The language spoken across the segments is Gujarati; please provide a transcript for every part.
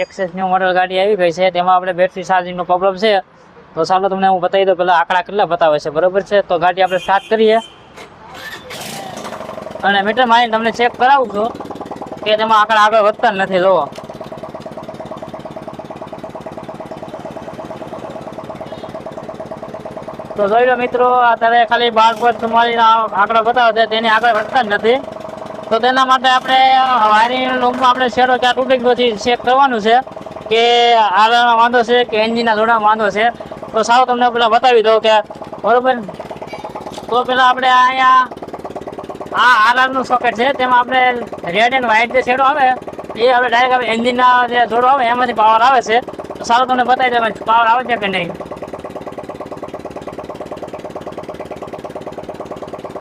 એક્સેસ ન્યુ મોડલ ગાડી આવી ગઈ છે, તેમાં આપણે બેટરી ચાર્જિંગનો પ્રોબ્લેમ છે. તો ચાલો તમને હું બતાવી દઉં, પહેલાં આંકડા કેટલા બતાવે છે, બરાબર છે. તો ગાડી આપણે સ્ટાર્ટ કરીએ અને મીટર મારીને તમને ચેક કરાવું છું કે તેમાં આંકડા આગળ વધતા નથી. જોવો તો જોઈ લો મિત્રો, અત્યારે ખાલી 12.44 આંકડા બતાવે છે, તેની આગળ વધતા જ નથી. તો તેના માટે આપણે વાયરિંગ લૂપમાં આપણે શેડો ક્યાં તૂટી ગયો ચેક કરવાનું છે કે આરઆરમાં વાંધો છે કે એન્જિનના જોડામાં વાંધો છે. તો સાવ તમને પેલા બતાવી દઉં કે બરોબર. તો પેલા આપણે અહીંયા આ આરઆરનું સોકેટ છે, તેમાં આપણે રેડ એન્ડ વ્હાઇટ જે શેડો આવે એ આપણે ડાયરેક્ટ આપણે એન્જિનના જે જોડો આવે એમાંથી પાવર આવે છે. તો સારું તમને બતાવી દઉં પાવર આવે છે કે નહીં.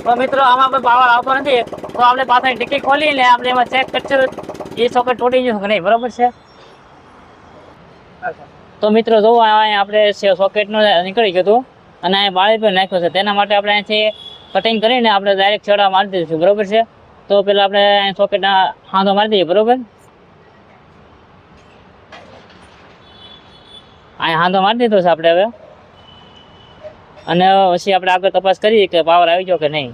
તો મિત્રો આમાં કોઈ પાવર આવતો નથી. તો આપણે પાછળ ટિકિટ ખોલીને આપણે એમાં ચેક કરશું એ સોકેટ તૂટી ગયું કે નહીં, બરોબર છે. તો મિત્રો જોવો અહીંયા આપણે સોકેટનું નીકળી ગયું હતું અને અહીંયા બાળી પર નાખ્યો છે. તેના માટે આપણે અહીંથી કટિંગ કરીને આપણે ડાયરેક્ટ છેડા મારી દઈશું, બરોબર છે. તો પેલા આપણે અહીં સોકેટના હાંધો મારી દઈએ, બરોબર. અહીંયા હાંધો મારી દીધો છે આપણે હવે, અને પછી આપણે આગળ તપાસ કરીએ કે પાવર આવી ગયો કે નહીં.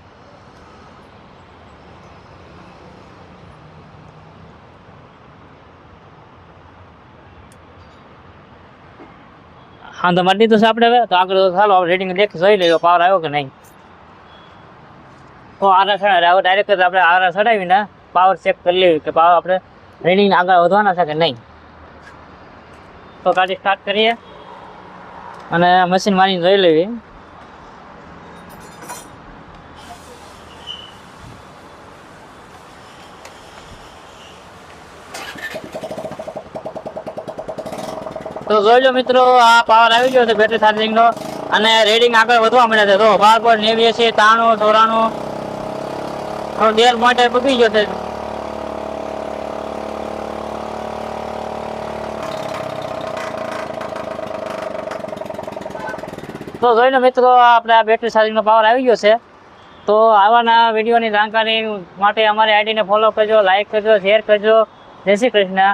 હાંધો મારી દીધો છે આપણે હવે. તો આગળ ચાલો આપણે રેડિંગ જોઈ લઈએ પાવર આવ્યો કે નહીં. તો આરા ચડાવે હવે ડાયરેક્ટ આપણે આરા ચડાવીને પાવર ચેક કરી લેવી કે પાવર આપણે રેડિંગ આગળ વધવાના છે કે નહીં. તો ગાડી સ્ટાર્ટ કરીએ અને મશીન મારીને જોઈ લેવી. તો જોઈ લો મિત્રો, આ પાવર આવી ગયો છે બેટરી ચાર્જિંગનો અને રેડિંગ આગળ વધવા મળે છે. તો 12.89 93 94 દેર માટે પકી ગયો છે. તો જોઈ લો મિત્રો, આપણે આ બેટરી ચાર્જિંગનો પાવર આવી ગયો છે. તો આવાના વિડીયોની જાણકારી માટે અમારી આઈડીને ફોલો કરજો, લાઈક કરજો, શેર કરજો. જય શ્રી કૃષ્ણ.